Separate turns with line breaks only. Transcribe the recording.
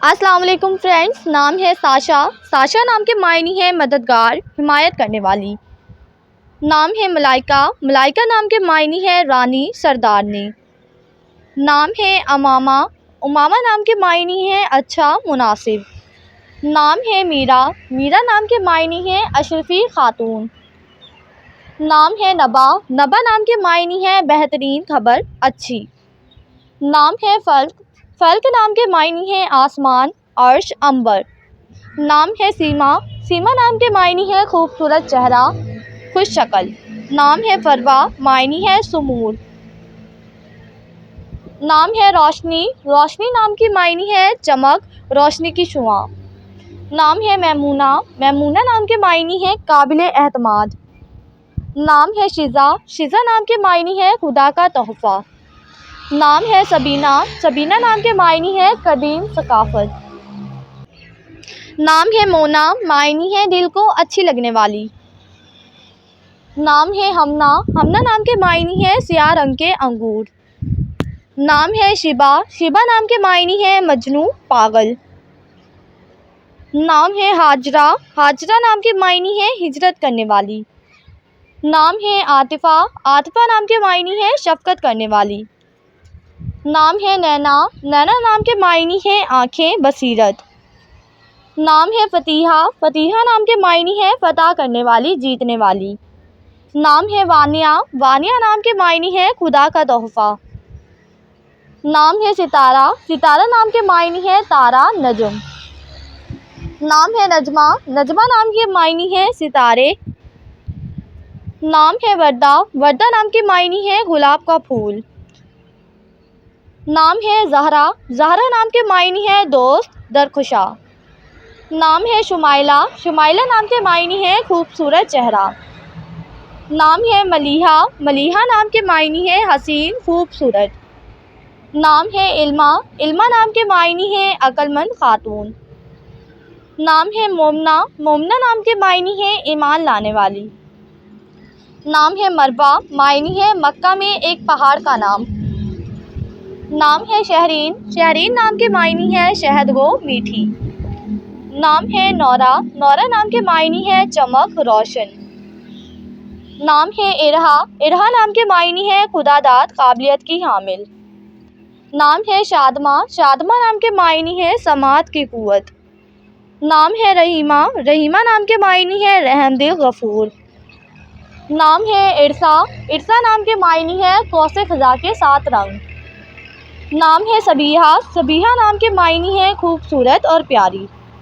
अस्सलाम वालेकुम फ्रेंड्स। नाम है साशा। साशा नाम के मायने है मददगार, हिमायत करने वाली। नाम है मलाइका। मलाइका नाम के मायने है रानी, सरदारनी। नाम है अमामा। उमामा नाम के मायने है अच्छा, मुनासिब। नाम है मीरा। मीरा नाम के मायने है अशरफी खातून। नाम है नबा। नबा नाम के मायने है बेहतरीन खबर, अच्छी। नाम है फ़ल्क। फ़ल्क नाम के मायने हैं आसमान, अर्श, अंबर। नाम है सीमा। सीमा नाम के मायने हैं खूबसूरत चेहरा, खुश शक्ल। नाम है फरवा। मायने है सुमूर। नाम है रोशनी। रोशनी नाम की मायने है चमक, रोशनी की शुआं। नाम है मैमूना। मैमूना नाम के मायने हैं काबिले एतमाद। नाम है शिज़ा। शिज़ा नाम के मायने हैं खुदा का तोहफ़ा। नाम है सबीना। सबीना नाम के मायने है कदीम सकाफ़त। नाम है मोना। मायने है दिल को अच्छी लगने वाली। नाम है हमना। हमना नाम के मायने है सियाह रंग के अंगूर। नाम है शिबा। शिबा नाम के मायने है मजनू, पागल। नाम है हाजरा। हाजरा नाम के मायने है हिजरत करने वाली। नाम है आतिफ़ा। आतिफ़ा नाम के मायने है शफ़क़त करने वाली। नाम है नैना। नैना नाम के मायने हैं आँखें, बसीरत। नाम है फ़तीहा। फ़तीहा नाम के मायने हैं फ़तह करने वाली, जीतने वाली। नाम है वानिया। वानिया नाम के मायने हैं खुदा का तोहफ़ा। नाम है सितारा। सितारा नाम के मायने हैं तारा, नजम। नाम है नजमा। नजमा नाम के मायने हैं सितारे। नाम है वर्दा। वर्दा नाम के मायने हैं गुलाब का फूल। नाम है ज़हरा। ज़हरा नाम के मायने हैं दोस्त, दरखुशा। नाम है शुमाइला। शुमाइला नाम के मायने हैं खूबसूरत चेहरा। नाम है मलीहा। मलीहा नाम के मायने हैं हसीन, खूबसूरत। नाम है इल्मा। इल्मा नाम के मायने हैं अक्लमंद खातून। नाम है मोमना। मोमना नाम के मायने हैं ईमान लाने वाली। नाम है मरवा। मायने है मक्का में एक पहाड़ का नाम। नाम है शहरीन। शहरीन नाम के मायने है शहदगो, मीठी। नाम है नौरा। नौरा नाम के मायने है चमक, रोशन। नाम है इरहा। इरहा नाम के मायने है खुदादाद, काबिलियत की हामिल। नाम है शादमा। शादमा नाम के मायने है समात की क़ुव्वत। नाम है रहीमा। रहीमा नाम के मायने है रहमदिल, गफूर। नाम है इरसा। इरसा नाम के मायने है कौसे ख़ज़ा के 7 रंग। नाम है सबीहा। सबीहा नाम के मायने हैं खूबसूरत और प्यारी।